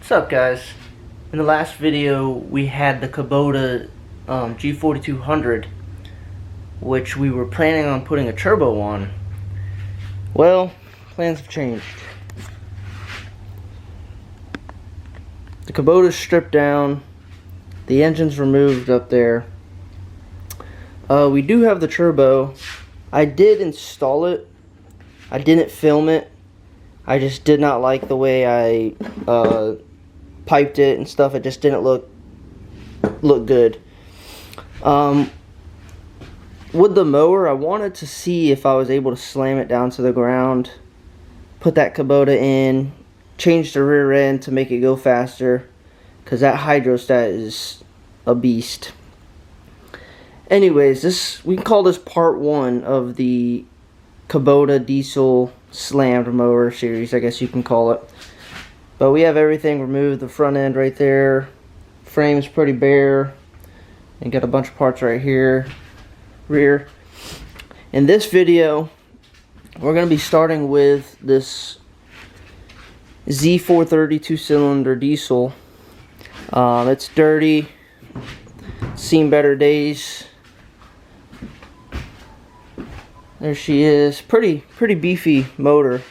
What's up, guys? In the last video we had the Kubota G4200, which we were planning on putting a turbo on. Well, plans have changed. The Kubota's stripped down, the engine's removed up there. We do have the turbo. I did install it. I didn't film it. I just did not like the way I piped it and stuff. It just didn't look good. With the mower, I wanted to see if I was able to slam it down to the ground, put that Kubota in, change the rear end to make it go faster, because that hydrostat is a beast. Anyways, we can call this part one of the Kubota Diesel slammed mower series, I guess you can call it. But we have everything removed. The front end right there, frame's pretty bare, and got a bunch of parts right here, rear. In this video, we're going to be starting with this Z430 2-cylinder diesel. It's dirty, seen better days. There she is. Pretty beefy motor.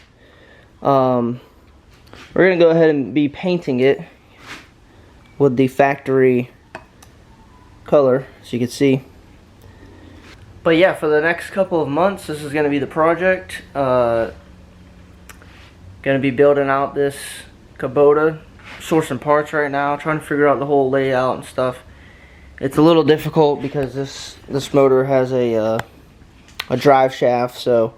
We're going to go ahead and be painting it with the factory color, as you can see. But yeah, for the next couple of months, this is going to be the project. Going to be building out this Kubota, sourcing parts right now, trying to figure out the whole layout and stuff. It's a little difficult because this motor has a drive shaft, so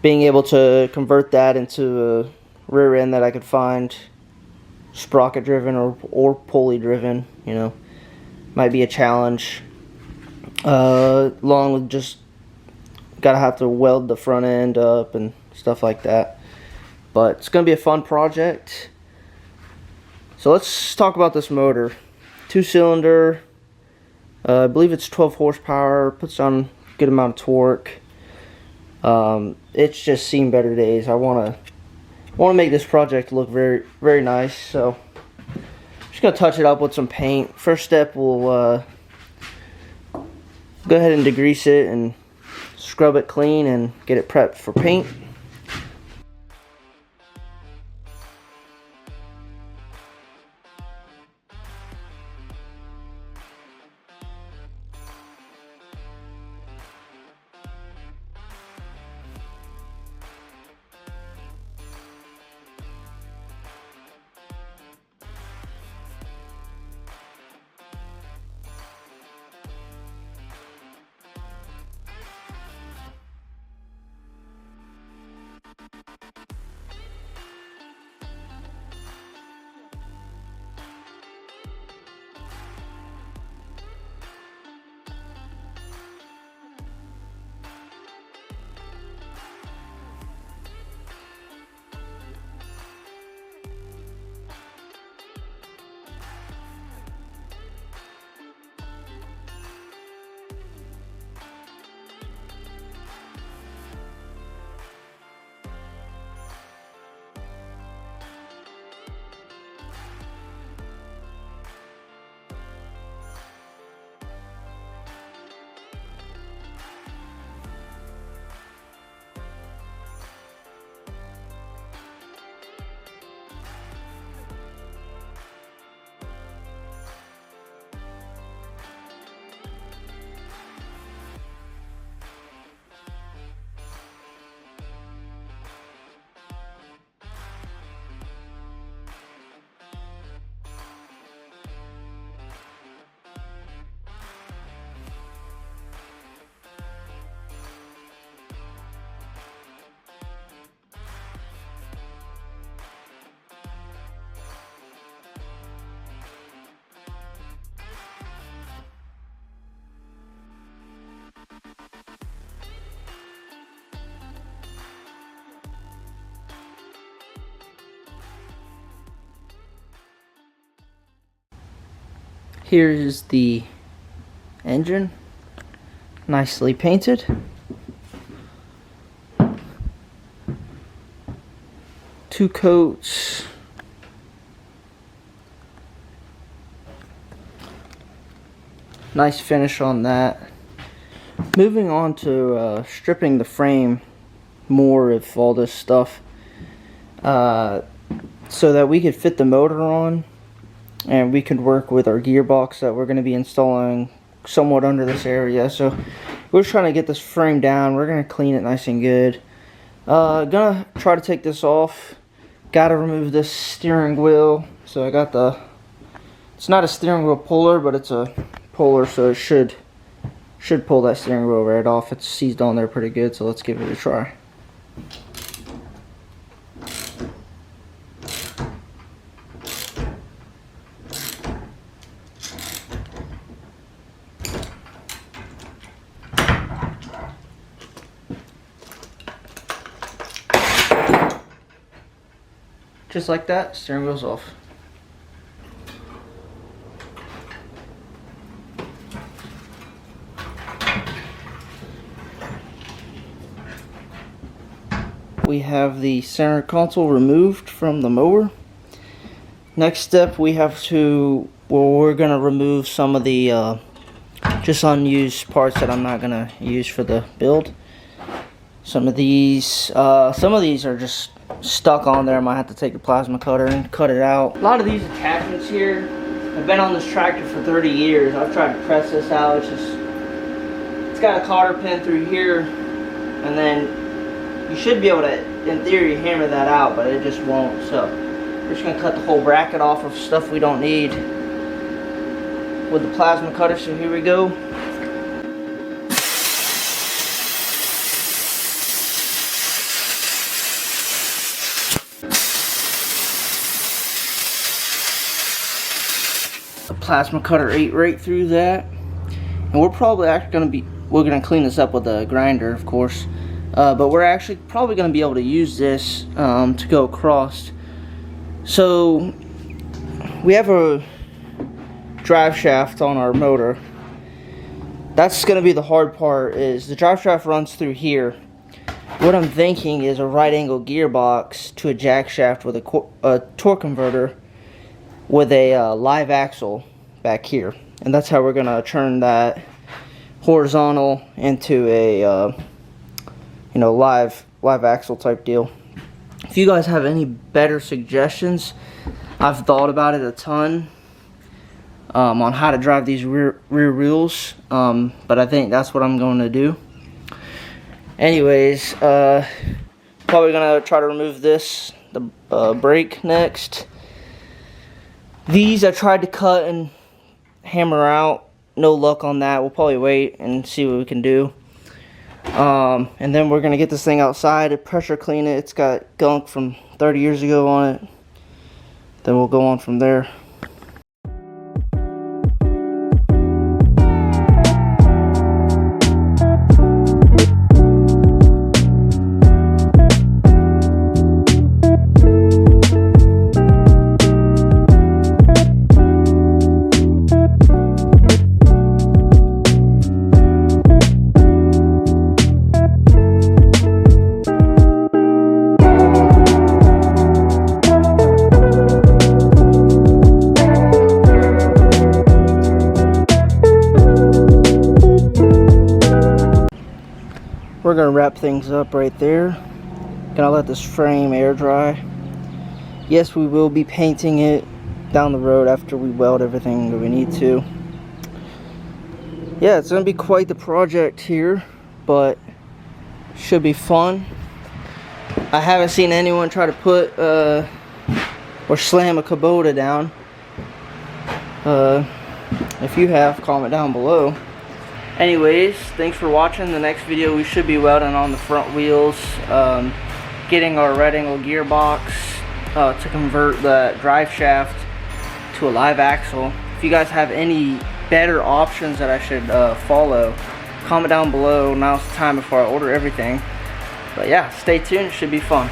being able to convert that into a rear end that I could find sprocket driven or pulley driven, might be a challenge. Along with just gotta have to weld the front end up and stuff like that. But it's gonna be a fun project. So let's talk about this motor. 2-cylinder, I believe it's 12 horsepower, puts on a good amount of torque. It's just seen better days. I want to make this project look very, very nice. So I'm just gonna touch it up with some paint. First step, we'll go ahead and degrease it and scrub it clean and get it prepped for paint. Here's the engine, nicely painted. Two coats nice finish on that. Moving on to stripping the frame more of all this stuff, so that we could fit the motor on, and we could work with our gearbox that we're going to be installing somewhat under this area. So we're just trying to get this frame down. We're going to clean it nice and good. Gonna try to take this off. Gotta remove this steering wheel. So I got the, it's not a steering wheel puller, but it's a puller, so it should pull that steering wheel right off. It's seized on there pretty good, so let's give it a try. Just like that, steering wheel's off. We have the center console removed from the mower. Next step, we have to, well, we're gonna remove some of the just unused parts that I'm not gonna use for the build. Some of these are just stuck on there. I might have to take a plasma cutter and cut it out. A lot of these attachments here, I've been on this tractor for 30 years. I've tried to press this out. It's got a cotter pin through here, and then you should be able to, in theory, hammer that out, but it just won't. So we're just gonna cut the whole bracket off of stuff we don't need with the plasma cutter. So here we go. The plasma cutter ate right through that, and we're probably actually gonna clean this up with a grinder, of course, but we're actually probably gonna be able to use this to go across. So we have a drive shaft on our motor. That's gonna be the hard part. Is the drive shaft runs through here. What I'm thinking is a right angle gearbox to a jack shaft with a torque converter with a live axle back here, and that's how we're gonna turn that horizontal into a live axle type deal. If you guys have any better suggestions, I've thought about it a ton on how to drive these rear wheels, but I think that's what I'm going to do. Anyways, probably gonna try to remove the brake next. These I tried to cut and hammer out. No luck on that. We'll probably wait and see what we can do. And then we're going to get this thing outside and pressure clean it. It's got gunk from 30 years ago on it. Then we'll go on from there. We're gonna wrap things up right there. Gonna let this frame air dry. Yes, we will be painting it down the road after we weld everything that we need to. Yeah, it's gonna be quite the project here, but should be fun. I haven't seen anyone try to put or slam a Kubota down. If you have, comment down below. Anyways, thanks for watching. The next video we should be welding on the front wheels, getting our right angle gearbox to convert the drive shaft to a live axle. If you guys have any better options that I should follow, comment down below. Now's the time before I order everything. But yeah, stay tuned, it should be fun.